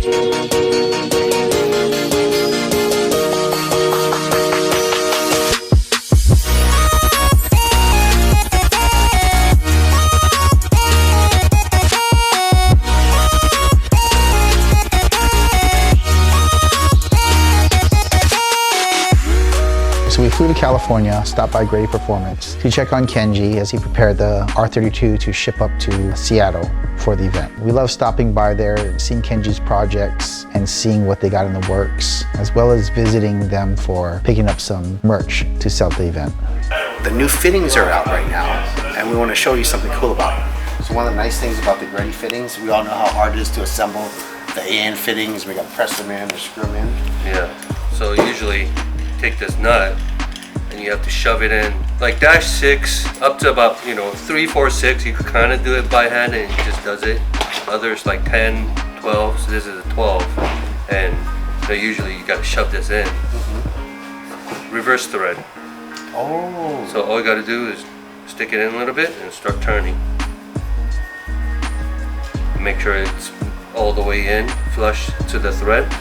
So we flew to California, stopped by Greddy Performance to check on Kenji as he prepared the R32 to ship up to Seattle for the event. We love stopping by there, seeing Kenji's projects and seeing what they got in the works, as well as visiting them for picking up some merch to sell at the event. The new fittings are out right now, and we want to show you something cool about them. So one of the nice things about the Greddy fittings, we all know how hard it is to assemble the AN fittings. We got to press them in or screw them in. Yeah, so usually take this nut and you have to shove it in like dash 6 up to about 3, 4, 6. You can kind of do it by hand and it just does it. Others like 10, 12. So this is a 12, and usually you got to shove this in. Reverse thread. Oh. So all you got to do is stick it in a little bit and start turning. Make sure it's all the way in, flush to the thread.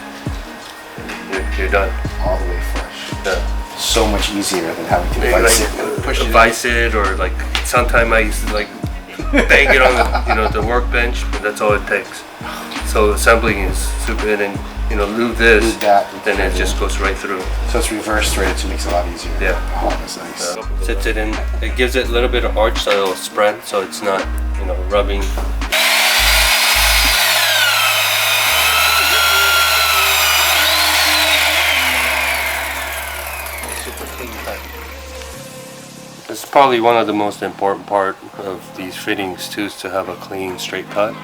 You're done. All the way flush. Yeah. So much easier than having to vise it. Push Vise it, or like sometimes I used to like bang it on the workbench, but that's all it takes. So assembling is super, and then lube this, Lube that, then it just goes right through. So it's reverse threaded, so it makes it a lot easier. Yeah. Oh, that's nice. Sits it in. It gives it a little bit of arch, so it'll spread, so it's not rubbing. It's probably one of the most important part of these fittings too, is to have a clean, straight cut.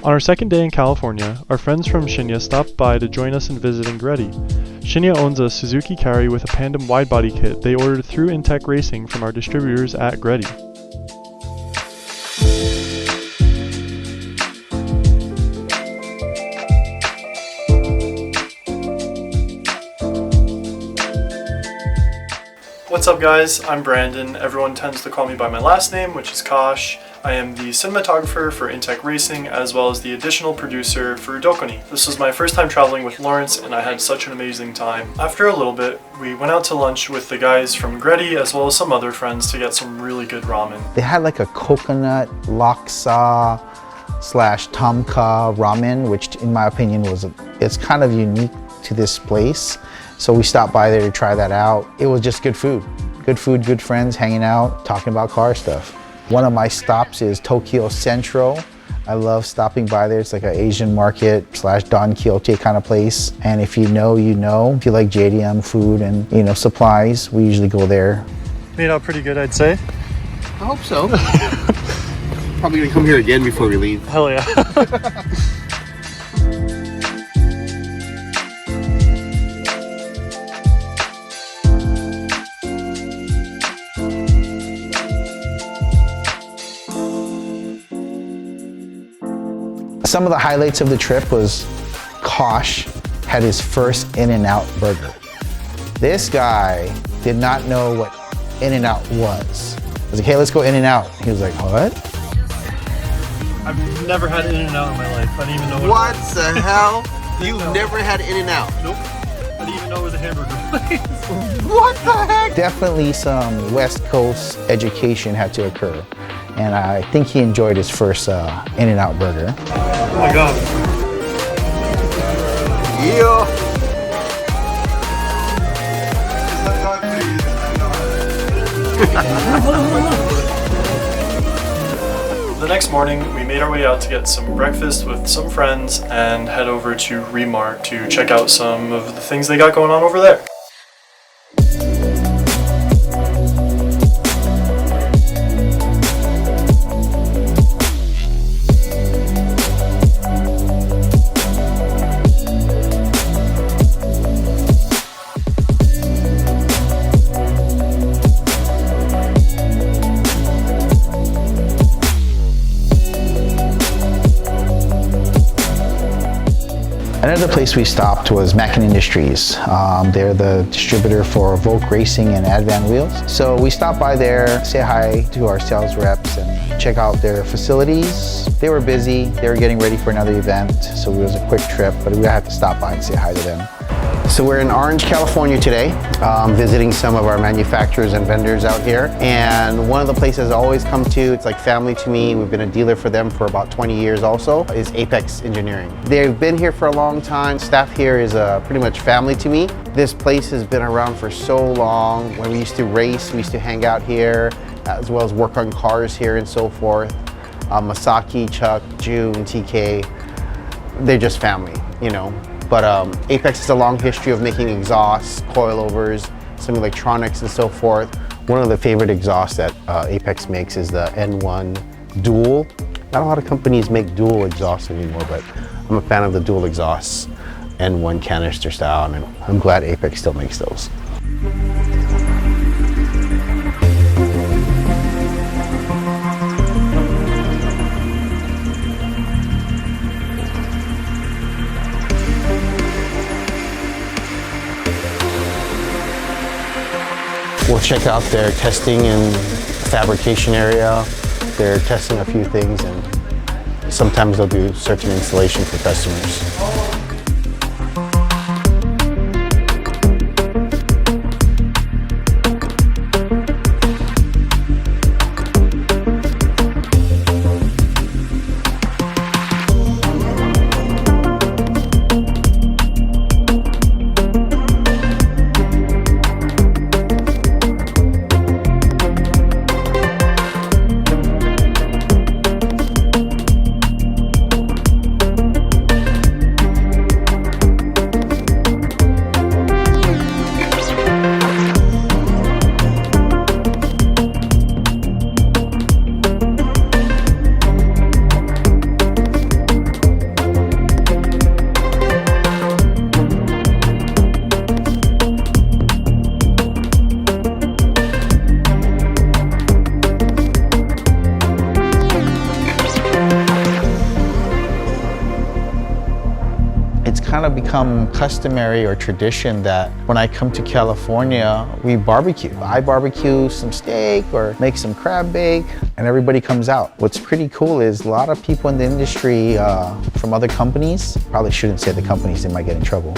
On our second day in California, our friends from Shinya stopped by to join us in visiting Greddy. Shinya owns a Suzuki Carry with a Pandem widebody kit they ordered through Intech Racing from our distributors at Greddy. What's up guys, I'm Brandon. Everyone tends to call me by my last name, which is Kosh. I am the cinematographer for Intech Racing, as well as the additional producer for Dokoni. This was my first time traveling with Lawrence, and I had such an amazing time. After a little bit, we went out to lunch with the guys from Greddy, as well as some other friends, to get some really good ramen. They had like a coconut laksa / tamka ramen, which in my opinion it's kind of unique to this place. So we stopped by there to try that out. It was just good food, good friends hanging out, talking about car stuff. One of my stops is Tokyo Central. I love stopping by there. It's like an Asian market / Don Quixote kind of place. And if you know, you know. If you like JDM food and supplies, we usually go there. Made out pretty good, I'd say. I hope so. Probably gonna come here again before we leave. Hell yeah. Some of the highlights of the trip was Kosh had his first In-N-Out burger. This guy did not know what In-N-Out was. I was like, hey, let's go In-N-Out. He was like, what? I've never had In-N-Out in my life. I didn't even know what the hell? You've never had In-N-Out? Nope. I didn't even know it was a hamburger place. What the heck? Definitely some West Coast education had to occur. And I think he enjoyed his first In-N-Out burger. Oh my god. Yeah. The next morning, we made our way out to get some breakfast with some friends and head over to Remart to check out some of the things they got going on over there. Another place we stopped was Mackin Industries. They're the distributor for Volk Racing and Advan Wheels. So we stopped by there, say hi to our sales reps and check out their facilities. They were busy, they were getting ready for another event, so it was a quick trip, but we had to stop by and say hi to them. So we're in Orange, California today, visiting some of our manufacturers and vendors out here. And one of the places I always come to, it's like family to me, we've been a dealer for them for about 20 years also, is Apex Engineering. They've been here for a long time. Staff here is pretty much family to me. This place has been around for so long. When we used to race, we used to hang out here, as well as work on cars here and so forth. Masaki, Chuck, June, TK, they're just family, you know. But Apex has a long history of making exhausts, coilovers, some electronics and so forth. One of the favorite exhausts that Apex makes is the N1 Dual. Not a lot of companies make dual exhausts anymore, but I'm a fan of the dual exhausts, N1 canister style, and I'm glad Apex still makes those. We'll check out their testing and fabrication area. They're testing a few things and sometimes they'll do certain installation for customers. Kind of become customary or tradition that when I come to California, we barbecue. I barbecue some steak or make some crab bake and everybody comes out. What's pretty cool is a lot of people in the industry from other companies, probably shouldn't say the companies, they might get in trouble,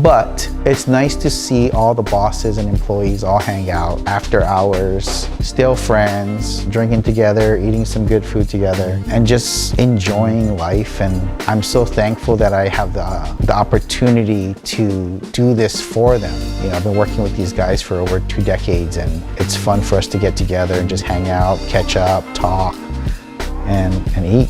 but it's nice to see all the bosses and employees all hang out after hours, still friends, drinking together, eating some good food together, and just enjoying life. And I'm so thankful that I have the opportunity to do this for them. You know, I've been working with these guys for over 2 decades, and it's fun for us to get together and just hang out, catch up, talk, and eat.